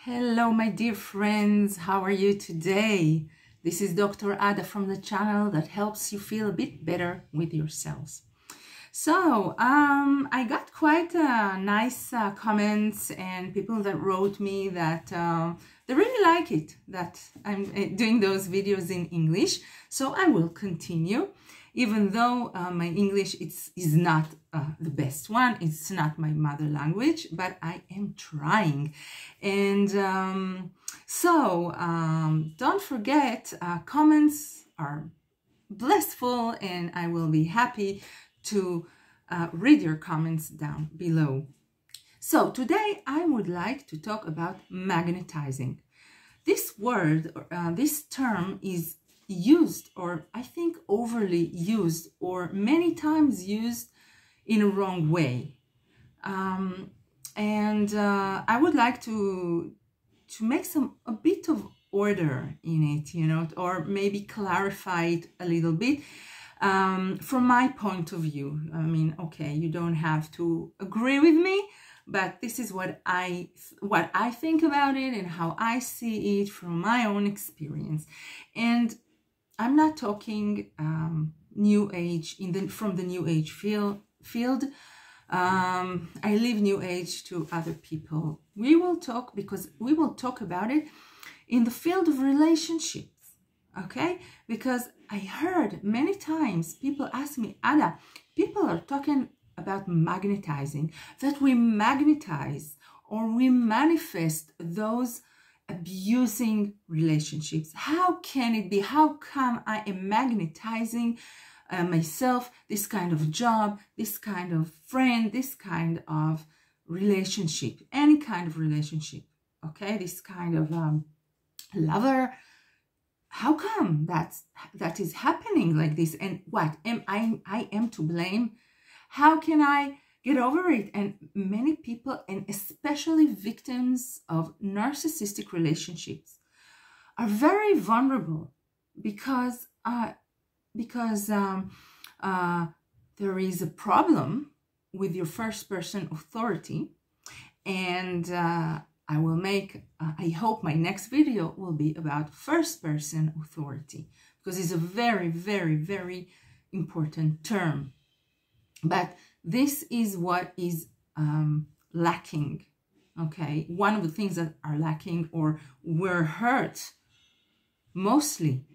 Hello, my dear friends. How are you today? This is Dr. Ada from the channel that helps you feel a bit better with yourselves. So, I got quite nice comments and people that wrote me that they really like it, that I'm doing those videos in English. So I will continue, even though my English is not the best one. It's not my mother language, but I am trying. And don't forget, comments are blissful, and I will be happy to read your comments down below. So today I would like to talk about magnetizing. This word, this term is used, or I think overly used, or many times used in a wrong way. I would like to make a bit of order in it, or maybe clarify it a little bit from my point of view. I mean, okay, you don't have to agree with me, but this is what I think about it and how I see it from my own experience. And I'm not talking New Age from the New Age field. I leave New Age to other people. We will talk about it in the field of relationships, okay? Because I heard many times people ask me, Ada, people are talking about magnetizing, that we magnetize or we manifest those abusing relationships. How can it be? How come I am magnetizing myself, this kind of job, this kind of friend, this kind of relationship, any kind of relationship, okay? This kind of lover. How come that is happening like this? And what am I am to blame? How can I get over it? And many people, and especially victims of narcissistic relationships, are very vulnerable because there is a problem with your first person authority. And I hope my next video will be about first person authority, because it's a very, very, very important term. But this is what is lacking, okay? One of the things that are lacking or were hurt mostly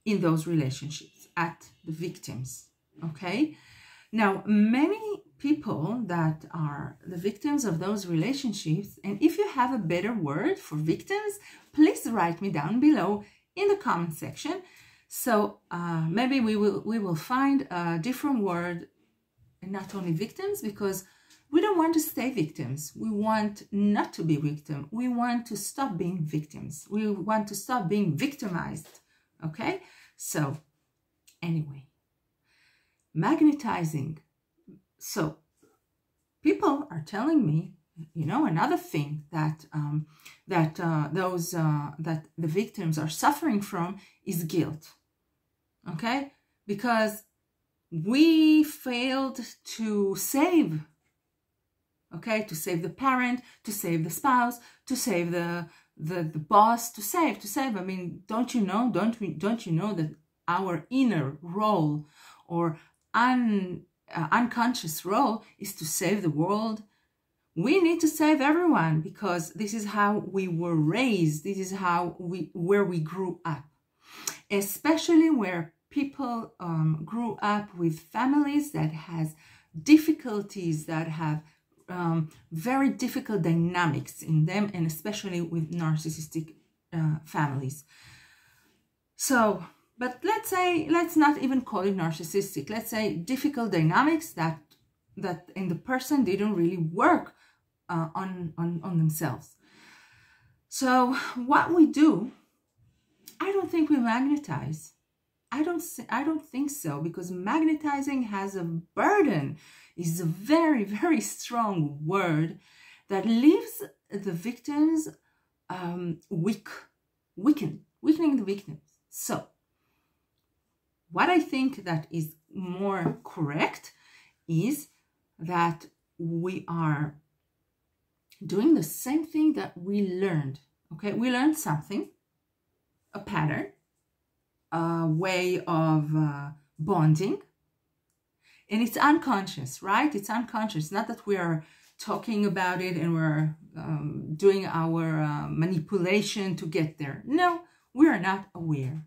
in those relationships at the victims, okay? Now, many people that are the victims of those relationships, and if you have a better word for victims, please write me down below in the comment section. So maybe we will find a different word, and not only victims, because we don't want to stay victims. We want not to be victim. We want to stop being victims. We want to stop being victimized, okay? So anyway, magnetizing. So people are telling me, another thing that that the victims are suffering from is guilt, okay? Because we failed to save, okay? To save the parent, to save the spouse, to save the boss, to save. I mean, don't you know that our inner role or unconscious role is to save the world? We need to save everyone, because this is how we were raised. This is where we grew up, especially where people grew up with families that has difficulties, that have very difficult dynamics in them, and especially with narcissistic families. So, but let's not even call it narcissistic. Let's say difficult dynamics that and the person didn't really work on themselves. So what we do, I don't think we magnetize. I don't think so, because magnetizing has a burden. Is a very, very strong word that leaves the victims weakening the victims. So what I think that is more correct is that we are doing the same thing that we learned. Okay, we learned something, a pattern, a way of bonding, and it's unconscious, right? It's unconscious. Not that we are talking about it and we're doing our manipulation to get there. No, we are not aware.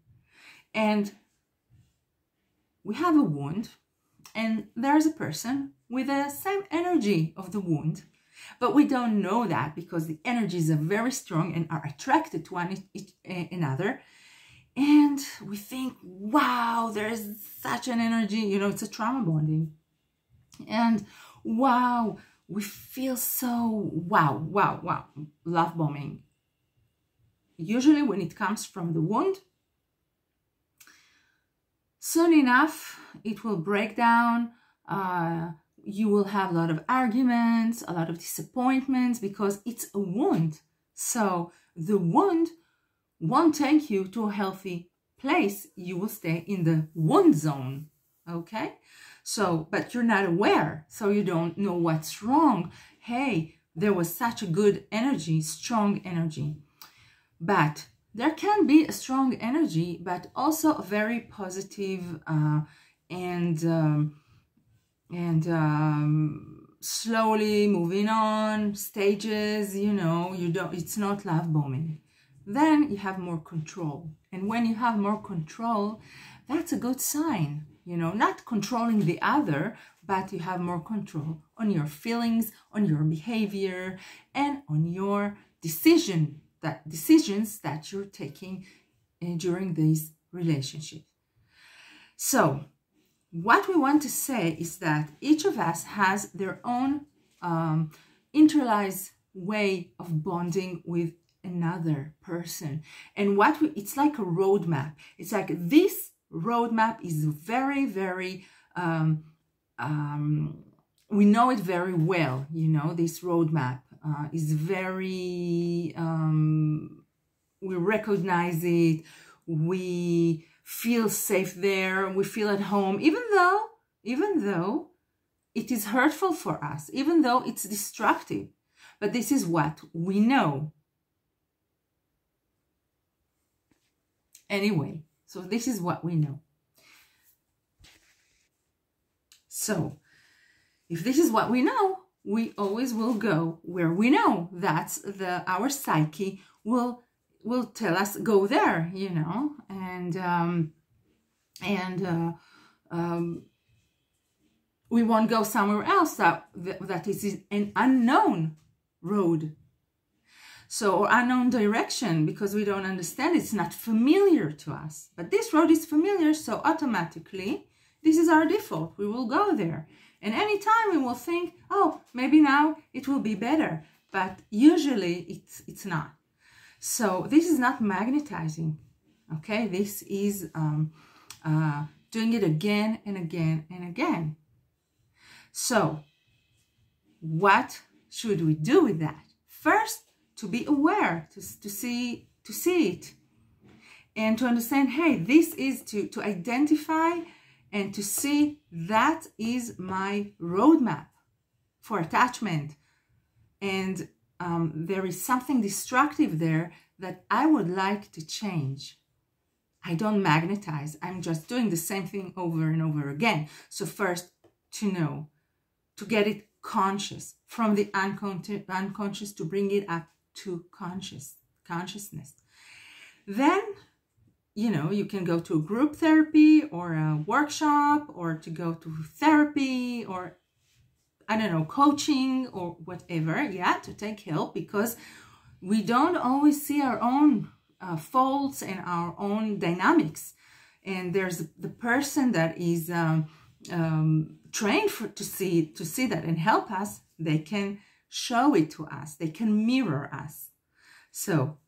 And we have a wound, and there's a person with the same energy of the wound, but we don't know that because the energies are very strong and are attracted to one another. And we think, wow, there's such an energy, you know, it's a trauma bonding. And wow, we feel so, wow, love bombing. Usually when it comes from the wound, soon enough, it will break down. You will have a lot of arguments, a lot of disappointments because it's a wound. So the wound won't take you to a healthy place. You will stay in the wound zone, okay? So, but you're not aware, so you don't know what's wrong. Hey, there was such a good energy, strong energy. But there can be a strong energy, but also a very positive and slowly moving on stages, you know, it's not love bombing. Then you have more control. And when you have more control, that's a good sign, you know, not controlling the other, but you have more control on your feelings, on your behavior, and on your decisions that you're taking during this relationship. So what we want to say is that each of us has their own internalized way of bonding with another person. And it's like a roadmap. It's like this roadmap is very, very, we know it very well, you know, this roadmap is very, we recognize it, we feel safe there, we feel at home, even though it is hurtful for us, even though it's destructive. But this is what we know. Anyway, so this is what we know. So if this is what we know, we always will go where we know. That's our psyche will tell us go there, you know, and we won't go somewhere else that is an unknown road. So, or unknown direction, because we don't understand, it's not familiar to us. But this road is familiar, so automatically, this is our default. We will go there. And anytime we will think, oh, maybe now it will be better. But usually it's not. So this is not magnetizing, okay? This is doing it again and again and again. So what should we do with that? First, to be aware, to see it, and to understand, hey, this is to identify and to see that is my roadmap for attachment. And there is something destructive there that I would like to change. I don't magnetize. I'm just doing the same thing over and over again. So first, to know, to get it conscious, from the unconscious to bring it up to consciousness. Then, you know, you can go to a group therapy or a workshop, or to go to therapy, or I don't know, coaching or whatever, yeah, to take help, because we don't always see our own faults and our own dynamics. And there's the person that is trained to see that and help us. They can show it to us. They can mirror us. So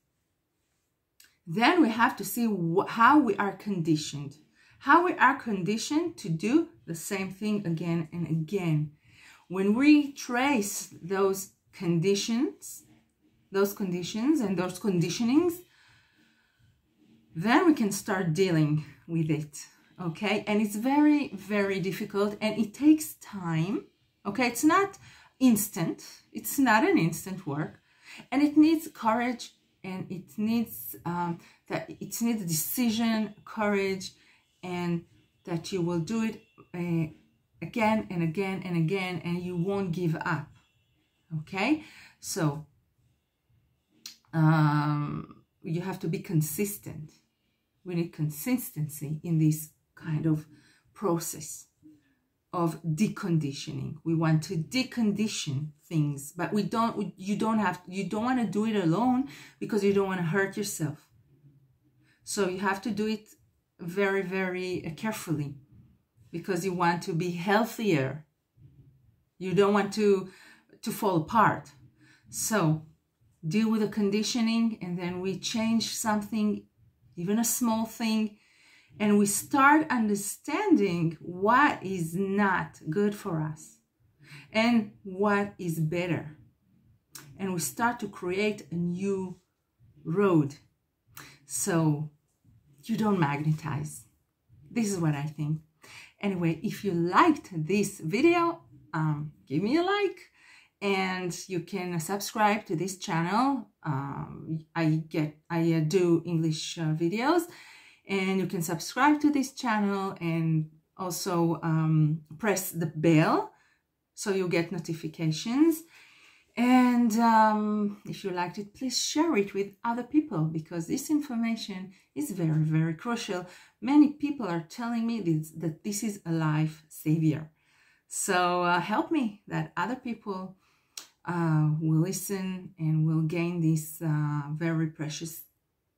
then we have to see how we are conditioned. How we are conditioned to do the same thing again and again. When we trace those conditions and those conditionings, then we can start dealing with it, okay? And it's very, very difficult, and it takes time, okay? It's not instant. It's not an instant work, and it needs courage, and it needs decision, courage, and that you will do it again and again and again, and you won't give up. Okay, so you have to be consistent. We need consistency in this kind of process of deconditioning. We want to decondition things, but you don't want to do it alone, because you don't want to hurt yourself. So you have to do it very, very carefully, because you want to be healthier. You don't want to fall apart. So deal with the conditioning, and then we change something, even a small thing, and we start understanding what is not good for us and what is better. And we start to create a new road. So you don't magnetize. This is what I think. Anyway, if you liked this video, give me a like, and you can subscribe to this channel. I do English videos, and you can subscribe to this channel, and also press the bell so you get notifications. And if you liked it, please share it with other people, because this information is very, very crucial. Many people are telling me that this is a life savior. So help me that other people will listen and will gain this very precious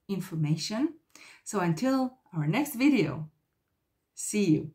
information. So until our next video, see you.